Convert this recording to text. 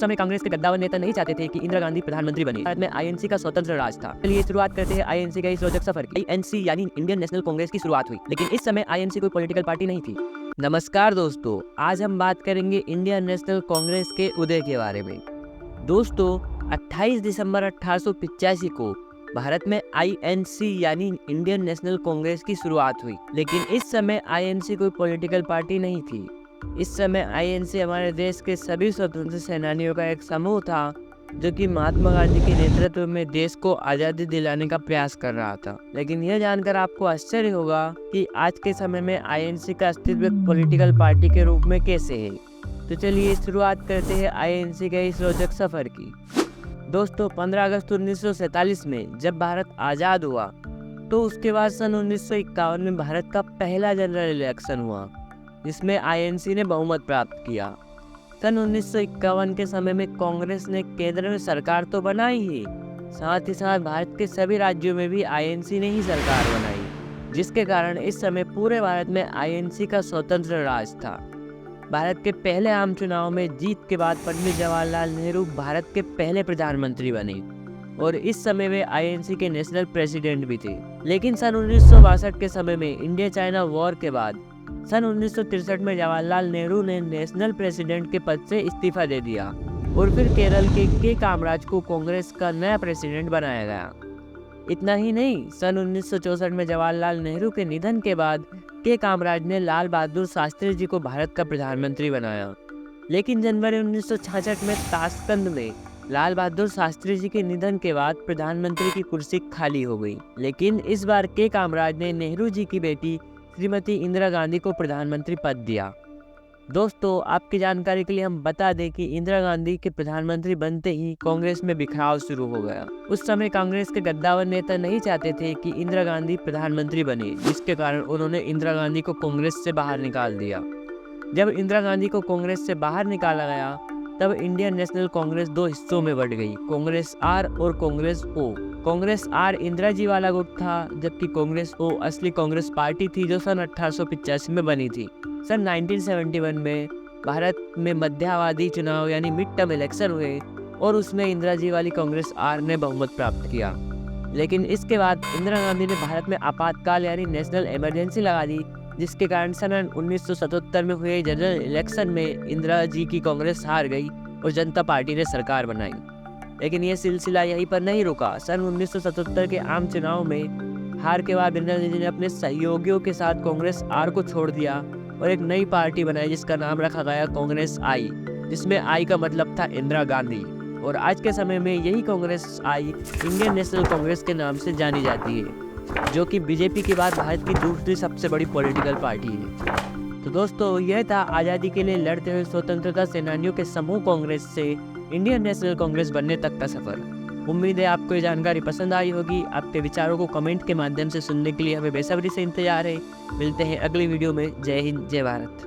समय कांग्रेस के कद्दावर नेता नहीं चाहते थे कि इंदिरा गांधी प्रधानमंत्री बने। भारत में आईएनसी का स्वतंत्र राज था। चलिए शुरुआत करते हैं आईएनसी का इस रोचक सफर की। आईएनसी यानी इंडियन नेशनल कांग्रेस की शुरुआत हुई, लेकिन इस समय आईएनसी कोई पॉलिटिकल पार्टी नहीं थी। नमस्कार दोस्तों, आज हम बात करेंगे इंडियन नेशनल कांग्रेस के उदय के बारे में। दोस्तों, 28 दिसंबर 1885 को भारत में आईएनसी यानी इंडियन नेशनल कांग्रेस की शुरुआत हुई, लेकिन इस समय आईएनसी कोई पॉलिटिकल पार्टी नहीं थी। इस समय आईएनसी हमारे देश के सभी स्वतंत्र सेनानियों का एक समूह था, जो कि महात्मा गांधी के नेतृत्व में देश को आज़ादी दिलाने का प्रयास कर रहा था। लेकिन यह जानकर आपको आश्चर्य होगा कि आज के समय में आईएनसी का अस्तित्व एक पॉलिटिकल पार्टी के रूप में कैसे है। तो चलिए शुरुआत करते हैं आईएनसी के इस रोचक सफर की। दोस्तों, 15 अगस्त 1947 में जब भारत आज़ाद हुआ, तो उसके बाद सन 1951 में भारत का पहला जनरल इलेक्शन हुआ, जिसमें आईएनसी ने बहुमत प्राप्त किया। सन 1951 के समय में कांग्रेस ने केंद्र में सरकार तो बनाई ही, साथ ही साथ भारत के सभी राज्यों में भी आईएनसी ने ही सरकार बनाई, जिसके कारण इस समय पूरे भारत में आईएनसी का स्वतंत्र राज था। भारत के पहले आम चुनाव में जीत के बाद पंडित जवाहरलाल नेहरू भारत के पहले प्रधानमंत्री बने और इस समय वे आईएनसी के नेशनल प्रेसिडेंट भी थे। लेकिन सन 1962 के समय में इंडिया चाइना वॉर के बाद सन 1963 में जवाहरलाल नेहरू ने नेशनल प्रेसिडेंट के पद से इस्तीफा दे दिया और फिर केरल के कामराज को कांग्रेस का नया प्रेसिडेंट बनाया गया। इतना ही नहीं, सन 1964 में जवाहरलाल नेहरू के निधन के बाद के कामराज ने लाल बहादुर शास्त्री जी को भारत का प्रधानमंत्री बनाया। लेकिन जनवरी 1966 में ताशकंद में लाल बहादुर शास्त्री जी के निधन के बाद प्रधानमंत्री की कुर्सी खाली हो गई। लेकिन इस बार के कामराज ने नेहरू जी की बेटी श्रीमती इंदिरा गांधी को प्रधानमंत्री पद दिया। दोस्तों, आपकी जानकारी के लिए हम बता दें कि इंदिरा गांधी के प्रधानमंत्री बनते ही कांग्रेस में बिखराव शुरू हो गया। उस समय कांग्रेस के गद्दावर नेता नहीं चाहते थे कि इंदिरा गांधी प्रधानमंत्री बने, जिसके कारण उन्होंने इंदिरा गांधी को कांग्रेस से बाहर निकाल दिया। जब इंदिरा गांधी को कांग्रेस से बाहर निकाला गया, तब इंडियन नेशनल कांग्रेस दो हिस्सों में बढ़ गई, कांग्रेस आर और कांग्रेस ओ। कांग्रेस आर इंदिरा जी वाला गुट था, जबकि कांग्रेस ओ असली कांग्रेस पार्टी थी, जो सन 1885 में बनी थी। सन 1971 में भारत में मध्यावधि चुनाव यानी मिड टर्म इलेक्शन हुए और उसमें इंदिरा जी वाली कांग्रेस आर ने बहुमत प्राप्त किया। लेकिन इसके बाद इंदिरा गांधी ने भारत में आपातकाल यानी नेशनल इमरजेंसी लगा दी, जिसके कारण सन 1977 में हुए जनरल इलेक्शन में इंदिरा जी की कांग्रेस हार गई और जनता पार्टी ने सरकार बनाई। लेकिन यह सिलसिला यहीं पर नहीं रुका। सन 1977 के आम चुनाव में हार के बाद इंदिरा जी ने अपने सहयोगियों के साथ कांग्रेस आर को छोड़ दिया और एक नई पार्टी बनाई, जिसका नाम रखा गया कांग्रेस आई, जिसमें आई का मतलब था इंदिरा गांधी। और आज के समय में यही कांग्रेस आई इंडियन नेशनल कांग्रेस के नाम से जानी जाती है, जो कि बीजेपी के बाद भारत की दूसरी सबसे बड़ी पॉलिटिकल पार्टी है। तो दोस्तों, यह था आज़ादी के लिए लड़ते हुए स्वतंत्रता सेनानियों के समूह कांग्रेस से इंडियन नेशनल कांग्रेस बनने तक का सफर। उम्मीद है आपको ये जानकारी पसंद आई होगी। आपके विचारों को कमेंट के माध्यम से सुनने के लिए हमें बेसब्री से इंतजार है। मिलते हैं अगली वीडियो में। जय हिंद, जय भारत।